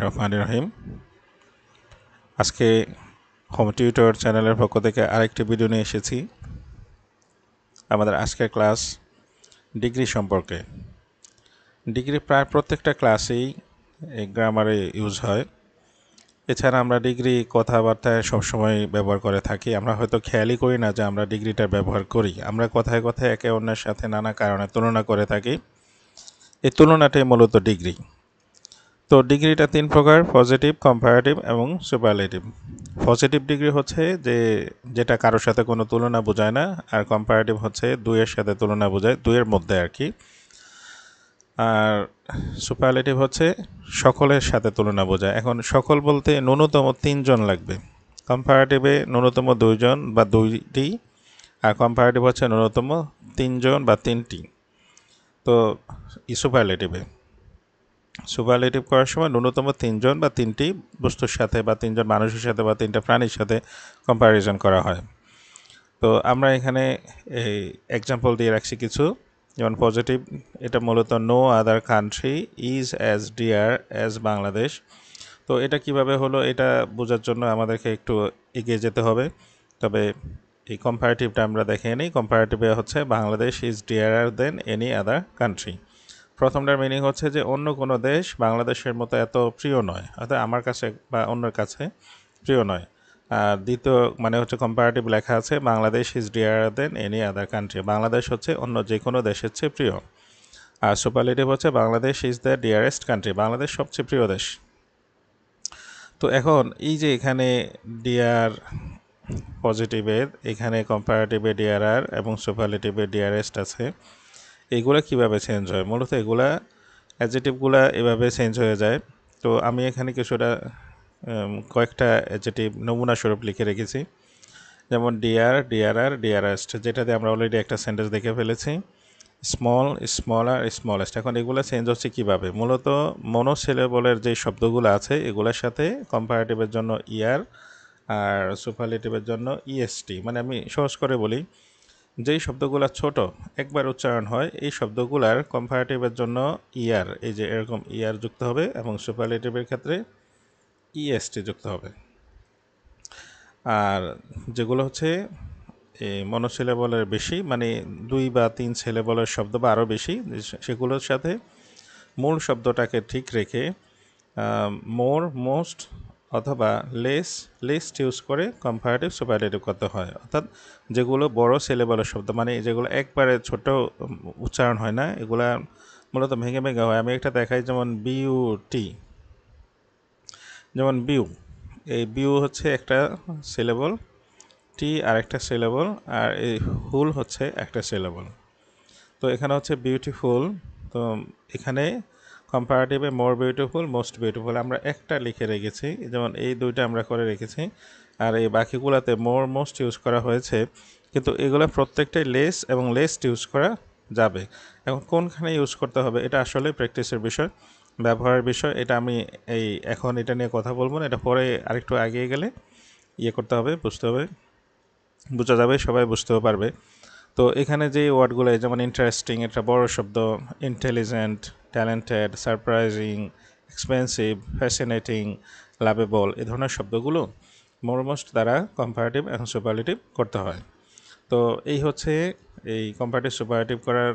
রহমানির রহিম। আজকে home tutor চ্যানেলের পক্ষ থেকে আরেকটি ভিডিও নিয়ে এসেছি। আমাদের আজকের ক্লাস ডিগ্রি সম্পর্কে। ডিগ্রি প্রায় প্রত্যেকটা ক্লাসেই গ্রামারে ইউজ হয়। এছাড়া আমরা ডিগ্রি কথাবার্তায় সবসময় ব্যবহার করে থাকি। আমরা হয়তো খেয়ালই করি না যে আমরা ডিগ্রিটা ব্যবহার করি। আমরা কথায় কথায় একে অন্যের সাথে নানা কারণে তুলনা করে থাকি। এই তুলনাটাই মূলত ডিগ্রি। তো ডিগ্রিটা 3 প্রকার: পজিটিভ, কম্পারেটিভ এবং সুপারলেটিভ। পজিটিভ ডিগ্রি হচ্ছে যেটা কারোর সাথে কোনো তুলনা বোঝায় না, আর কম্পারেটিভ হচ্ছে দুইয়ের সাথে তুলনা বোঝায়, দুইয়ের মধ্যে আর কি। আর সুপারলেটিভ হচ্ছে সকলের সাথে তুলনা বোঝায়। এখন সকল বলতে ন্যূনতম 3 জন লাগবে। কম্পারেটিভে ন্যূনতম 2 জন বা 2টি, আর কম্পারেটিভ হচ্ছে ন্যূনতম 3 জন বা 3টি। তো সুপারলেটিভ করার সময় ন্যূনতম 3 জন বা 3টি বস্তুর সাথে বা 3 জন মানুষের সাথে বা 3টা প্রাণীর সাথে কম্প্যারিজন করা হয়। তো আমরা এখানে এই এক্সাম্পল দিয়ে রাখছি কিছু। যেমন পজিটিভ, এটা মূলত no other country is as dear as Bangladesh. তো এটা কিভাবে হলো এটা বোঝার জন্য আমাদেরকে একটু এগিয়ে যেতে হবে। তবে এই কম্পারেটিভটা আমরা দেখে নিই। কম্পারেটিভে হচ্ছে Bangladesh is dearer than any other country. প্রথমটার মিনিং হচ্ছে যে অন্য কোনো দেশ বাংলাদেশের মতো এত প্রিয় নয়, অর্থাৎ আমার কাছে বা অন্যের কাছে প্রিয় নয়। আর দ্বিতীয় মানে হচ্ছে কম্পারেটিভ লেখা আছে Bangladesh is dearer than any other country, Bangladesh হচ্ছে অন্য যে কোনো দেশের চেয়ে প্রিয়। আর সুপারলেটিভ হচ্ছে Bangladesh is the dearest country, Bangladesh সবচেয়ে প্রিয় দেশ। তো এখন এই যে এখানে ডিয়ার পজিটিভের, এখানে কম্পারেটিভে ডিয়ারার এবং সুপারলেটিভে ডিয়ারেস্ট আছে, এইগুলা কিভাবে চেঞ্জ হয়? মূলত এগুলা অ্যাডজেটিভগুলা এভাবে চেঞ্জ হয়ে যায়। তো আমি এখানে কিছুটা কয়েকটা অ্যাডজেটিভ নমুনা স্বরূপ লিখে রেখেছি। যেমন ডিয়ার, ডিয়ারার, ডিয়ারেস্ট, যেটাতে আমরা অলরেডি একটা সেন্টেন্স দেখে ফেলেছি। Small, smaller, smallest. এখন এগুলো চেঞ্জ হচ্ছে কিভাবে? মূলত মনোসিলেবলের যে শব্দগুলো আছে এগুলোর সাথে কম্পারেটিভের জন্য ইয়ার আর সুপারলেটিভের জন্য ইএসটি। মানে আমি সহজ করে বলি, যেই শব্দগুলো ছোট একবার উচ্চারণ হয় এই শব্দগুলার কম্পারেটিভের জন্য ইয়ার, এই যে এরকম ইয়ার যুক্ত হবে, এবং সুপারলেটিভের ক্ষেত্রে ইএসটি যুক্ত হবে। আর যেগুলো হচ্ছে মনোসিলেবলের বেশি, মানে 2 বা 3 সিলেবলের শব্দ বা আরও বেশি, সেগুলোর সাথে মূল শব্দটাকে ঠিক রেখে মোর, মোস্ট অথবা লিস্ট ইউজ করে কম্পারেটিভ সুপারলেটিভ করতে হয়। অর্থাৎ যেগুলো বড় সিলেবলের শব্দ, মানে যেগুলো একবারে ছোট উচ্চারণ হয় না, এগুলা মূলত ভেঙে ভেঙে হয়। আমি একটা দেখাই, যেমন বিউটি, যেমন বিউ, এই বিউ হচ্ছে একটা সিলেবল, টি আর একটা সিলেবল, আর এই হুল হচ্ছে একটা সিলেবল। তো এখানে হচ্ছে বিউটিফুল, তো এখানে কম্পারেটিভে মোর বিউটিফুল, মোস্ট বিউটিফুল আমরা একটা লিখে রেখেছি, যেমন এই দুইটা আমরা করে রেখেছি। আর এই বাকিগুলোতে মোর, মোস্ট ইউজ করা হয়েছে, কিন্তু এগুলো প্রত্যেকটাই লেস এবং লেস্ট ইউজ করা যাবে। এখন কোনখানে ইউজ করতে হবে এটা আসলে প্র্যাকটিসের বিষয়, ব্যবহারের বিষয়। এটা আমি এখন এটা নিয়ে কথা বলবো না, এটা পরে আরেকটু এগিয়ে গেলে করতে হবে, বুঝতে হবে, বোঝা যাবে, সবাই বুঝতেও পারবে। তো এখানে যে ওয়ার্ডগুলো, যেমন ইন্টারেস্টিং একটা বড় শব্দ, intelligent, talented, surprising, expensive, fascinating, lovable, এই ধরনের শব্দগুলো মোরমোস্ট দ্বারা কম্পারেটিভ এবং সুপারলেটিভ করতে হয়। তো এই হচ্ছে এই কম্পারেটিভ সুপারলেটিভ করার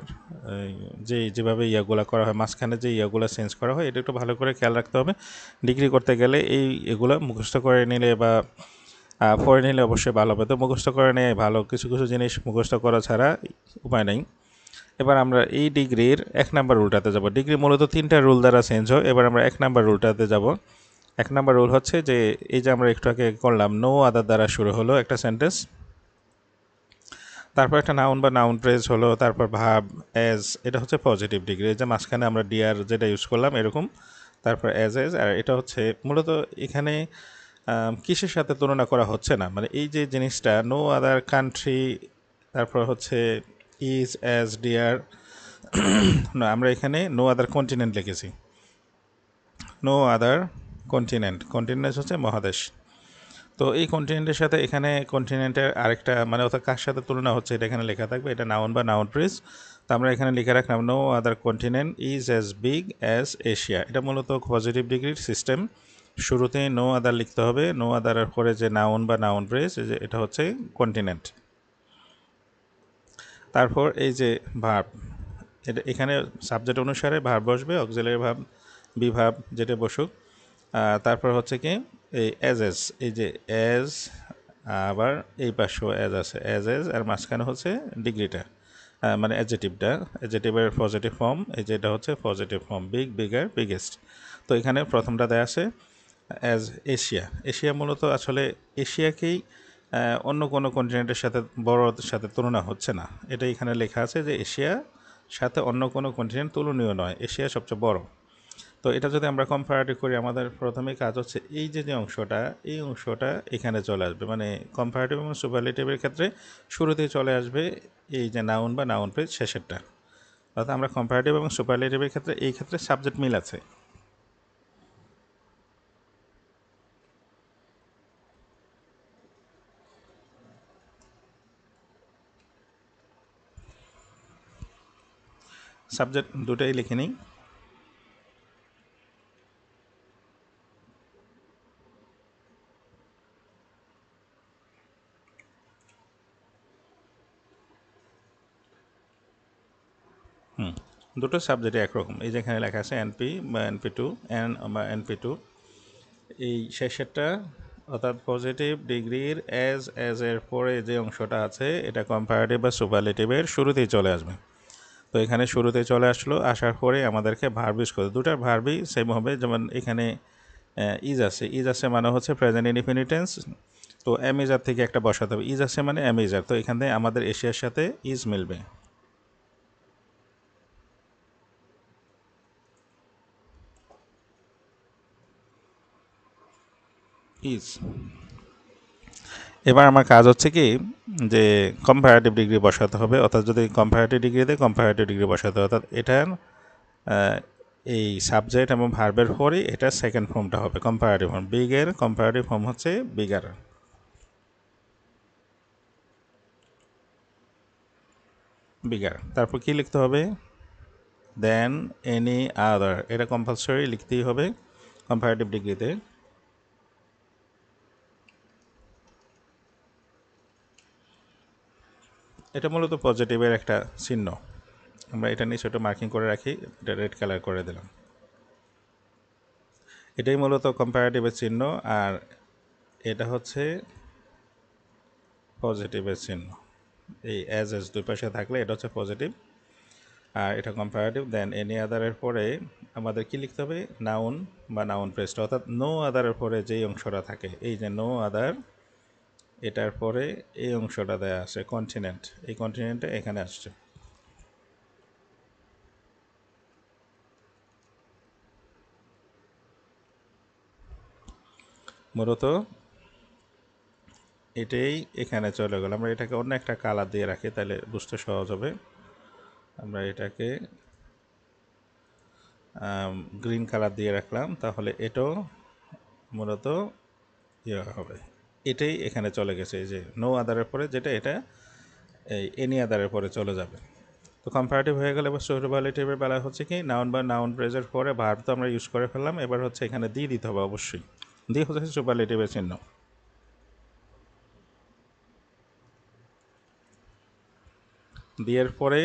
যেভাবে ইয়াগুলো করা হয়, মাঝখানে যে ইয়াগুলো চেঞ্জ করা হয়, এটা একটু ভালো করে খেয়াল রাখতে হবে। ডিগ্রি করতে গেলে এগুলো মুখস্থ করে নিলে বা পড়ে নিলে অবশ্যই ভালো হবে। তো মুখস্থ করে নিয়ে ভালো, কিছু কিছু জিনিস মুখস্থ করা ছাড়া উপায় নেই। এবার আমরা এই ডিগ্রির 1 নাম্বার রুলটাতে যাব। ডিগ্রি মূলত 3টা রুল দ্বারা চেঞ্জ হয়। এবার আমরা 1 নাম্বার রুলটাতে যাব। 1 নাম্বার রুল হচ্ছে যে এই যে আমরা একটু আগে করলাম, নো আদার দ্বারা শুরু হলো একটা সেন্টেন্স, তারপর একটা নাউন বা নাউন ফ্রেজ হলো, তারপর ভার্ব, অ্যাজ, এটা হচ্ছে পজিটিভ ডিগ্রি। এই যে মাঝখানে আমরা ডিয়ার যেটা ইউজ করলাম এরকম, তারপর অ্যাজ, আর এটা হচ্ছে মূলত এখানে কিসের সাথে তুলনা করা হচ্ছে না, মানে এই যে জিনিসটা নো আদার কান্ট্রি, তারপর হচ্ছে ইজ, অ্যাজ, ডিয়ার, না আমরা এখানে নো আদার কন্টিনেন্ট লিখেছি। নো আদার কন্টিনেন্ট, কন্টিনেন্ট হচ্ছে মহাদেশ। তো এই কন্টিনেন্টের সাথে এখানে কন্টিনেন্টের আরেকটা মানে অর্থাৎ কার সাথে তুলনা হচ্ছে এটা এখানে লেখা থাকবে, এটা নাউন বা নাউন ফ্রেজ। তো আমরা এখানে লিখে রাখলাম no other continent is as big as Asia. এটা মূলত পজিটিভ ডিগ্রির সিস্টেম। শুরুতে নো আদার লিখতে হবে, নো আদারের পরে যে নাউন বা নাউন ফ্রেজ, যে এটা হচ্ছে কন্টিনেন্ট। তারপর এই যে ভার্ব, এটা এখানে সাবজেক্ট অনুসারে ভার্ব বসবে, অক্সিলারি ভার্ব, বি ভার্ব যেটা বসুক। তারপর হচ্ছে কি এই অ্যাজ এজ, এই যে অ্যাজ, আবার এই পাশেও অ্যাজ আছে, অ্যাজ এজ, আর মাঝখানে হচ্ছে ডিগ্রিটা, মানে অ্যাডজেটিভটা, অ্যাডজেটিভের পজিটিভ ফর্ম, এই যেটা হচ্ছে positive form, big, bigger, biggest. তো এখানে প্রথমটা দেয়া আছে অ্যাজ এশিয়া। এশিয়া মূলত আসলে এশিয়াকেই অন্য কোনো কন্টিনেন্টের সাথে বড়োর সাথে তুলনা হচ্ছে না, এটা এখানে লেখা আছে যে এশিয়া সাথে অন্য কোনো কন্টিনেন্ট তুলনীয় নয়, এশিয়া সবচেয়ে বড়। তো এটা যদি আমরা কম্পারেটিভ করি, আমাদের প্রথমে কাজ হচ্ছে এই যে অংশটা, এই অংশটা এখানে চলে আসবে, মানে কম্পারেটিভ এবং সুপারলেটিভের ক্ষেত্রে শুরুতেই চলে আসবে এই যে নাউন বা নাউন ফ্রেজ শেষেরটা। অর্থাৎ আমরা কম্পারেটিভ এবং সুপারলেটিভের ক্ষেত্রে এই ক্ষেত্রে সাবজেক্ট মিল আছে। সাবজেক্ট দুটাই লিখে নিই। দুটো সাবজেক্টে একরকম, এই যেখানে লেখা আছে এনপি বা এনপি টু, এন বা এনপি টু, এই শেষেরটা অর্থাৎ পজিটিভ ডিগ্রির এজ এর পরে যে অংশটা আছে এটা কম্পারেটিভ বা সুপারলেটিভের শুরুতেই চলে আসবে। তো এখানে শুরুতে চলে আসলো, আসার পরে আমাদেরকে ভার্ব ইউজ করতে, দুটার ভার্বই সেম হবে। যেমন এখানে ইজ আছে, ইজ আছে মানে হচ্ছে প্রেজেন্ট ইনডিফিনিট টেন্স, তো অ্যামেজার থেকে একটা বসাতে হবে, ইজ আছে মানে অ্যামেজার, তো এখানে আমাদের এশিয়ার সাথে ইজ মিলবে। ইজ। এবার আমার কাজ হচ্ছে কি যে কম্পারেটিভ ডিগ্রি বসাতে হবে, অর্থাৎ যদি কম্পারেটিভ ডিগ্রিতে কম্পারেটিভ ডিগ্রি বসাতে হবে, অর্থাৎ এটার এই সাবজেক্ট এবং ভার্বের পরই এটা সেকেন্ড ফর্মটা হবে কম্পারেটিভ ফর্ম। বিগের কম্পারেটিভ ফর্ম হচ্ছে বিগার। বিগার, তারপর কি লিখতে হবে, দেন এনি আদার, এটা কম্পালসরি লিখতেই হবে কম্পারেটিভ ডিগ্রিতে। এটা মূলত পজিটিভের একটা চিহ্ন, আমরা এটা নিয়ে ছোটো মার্কিং করে রাখি, এটা রেড কালার করে দিলাম। এটাই মূলত কম্পারেটিভের চিহ্ন, আর এটা হচ্ছে পজিটিভের চিহ্ন। এই অ্যাজ দুই পাশে থাকলে এটা হচ্ছে পজিটিভ, আর এটা কম্পারেটিভ। দেন এনি আদারের পরে আমাদের কি লিখতে হবে, নাউন বা নাউন ফ্রেজটা, অর্থাৎ নো আদারের পরে যেই অংশটা থাকে, এই যে নো আদার, এটার পরে এই অংশটা দেয়া আছে কন্টিনেন্ট, এই কন্টিনেন্টে এখানে আসছে। মূলত এটাই এখানে চলে গেল। আমরা এটাকে অন্য একটা কালার দিয়ে রাখি, তাহলে বুঝতে সহজ হবে। আমরা এটাকে গ্রিন কালার দিয়ে রাখলাম, তাহলে এটাও মূলত ইয়ে হবে, এটাই এখানে চলে গেছে, এই যে নো আদারের পরে যেটা, এটা এই এনি আদারের পরে চলে যাবে। তো কম্পারেটিভ হয়ে গেলে এবার সুপারলেটিভের বেলা হচ্ছে কি নাউন বা নাউন ফ্রেজের পরে ভার্ব তো আমরা ইউজ করে ফেললাম, এবার হচ্ছে এখানে দিয়ে দিতে হবে অবশ্যই, দিয়ে হচ্ছে সুপারলেটিভের চিহ্ন। দিয়ের পরে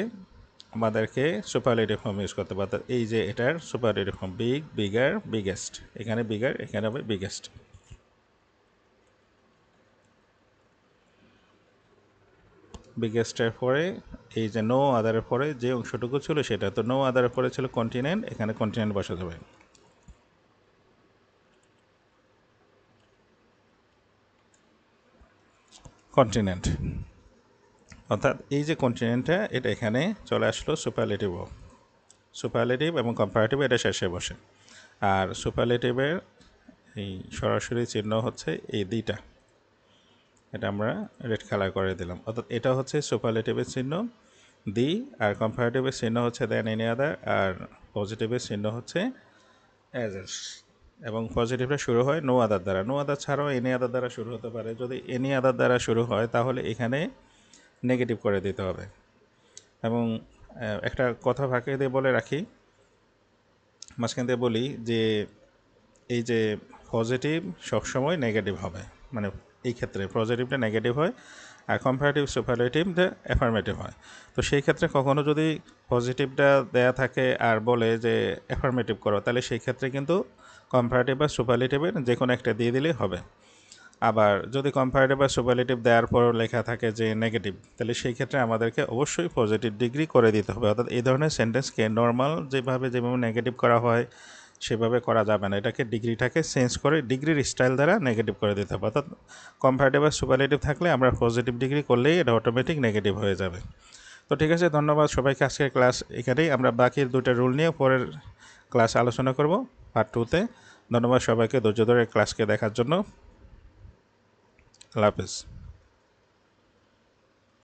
আমাদেরকে সুপারলেটিভ ফর্ম ইউজ করতে পারত, এই যে এটার superlative form big, bigger, biggest, এখানে বিগার, এখানে হবে বিগেস্ট। বিগেস্টের পরে এই যে নো আদারের পরে যে অংশটুকু ছিল সেটা, তো নো আদারের পরে ছিল কন্টিনেন্ট, এখানে কন্টিনেন্ট বসাতে হবে। কন্টিনেন্ট, অর্থাৎ এই যে কন্টিনেন্টটা এটা এখানে চলে আসলো সুপারলেটিভও, সুপারলেটিভ এবং কম্পারেটিভ এটা শেষে বসে। আর সুপারলেটিভের এই সরাসরি চিহ্ন হচ্ছে এই দুইটা, এটা আমরা রেড কালার করে দিলাম, অর্থাৎ এটা হচ্ছে সুপারলেটিভের চিহ্ন দি, আর কম্পারেটিভের চিহ্ন হচ্ছে দেন এনি আদার, আর পজিটিভের চিহ্ন হচ্ছে অ্যাজ এস। এবং পজিটিভটা শুরু হয় নো আদার দ্বারা, নো আদার ছাড়াও এনি আদার দ্বারা শুরু হতে পারে। যদি এনি আদার দ্বারা শুরু হয় তাহলে এখানে নেগেটিভ করে দিতে হবে। এবং একটা কথা ফাঁকে দিয়ে বলে রাখি, মাঝখান দিয়ে বলি যে এই যে পজিটিভ সবসময় নেগেটিভ হবে, মানে এই ক্ষেত্রে পজিটিভটা নেগেটিভ হয় আর কম্পারেটিভ সুপারলেটিভটা অ্যাফার্মেটিভ হয়। তো সেই ক্ষেত্রে কখনো যদি পজিটিভটা দেয়া থাকে আর বলে যে অ্যাফার্মেটিভ করো, তাহলে সেই ক্ষেত্রে কিন্তু কম্পারেটিভ বা সুপারলেটিভের যে কোনো একটা দিয়ে দিলেই হবে। আবার যদি কম্পারেটিভ বা সুপারলেটিভ দেওয়ার পর লেখা থাকে যে নেগেটিভ, তাহলে সেই ক্ষেত্রে আমাদেরকে অবশ্যই পজিটিভ ডিগ্রি করে দিতে হবে। অর্থাৎ এই ধরনের সেন্টেন্সকে নর্মাল যেভাবে নেগেটিভ করা হয় সেভাবে করা যাবে না, এটাকে ডিগ্রিটাকে চেঞ্জ করে ডিগ্রির স্টাইল দ্বারা নেগেটিভ করে দিতে হবে। অর্থাৎ কম্পারেটিভ বা সুপারলেটিভ থাকলে আমরা পজিটিভ ডিগ্রি করলেই এটা অটোমেটিক নেগেটিভ হয়ে যাবে। তো ঠিক আছে, ধন্যবাদ সবাইকে। আজকের ক্লাস এখানেই, আমরা বাকি দুটো রুল নিয়ে পরের ক্লাসে আলোচনা করব পার্ট 2-তে। ধন্যবাদ সবাইকে ধৈর্য ধরে ক্লাসকে দেখার জন্য। আল্লাহ হাফেজ।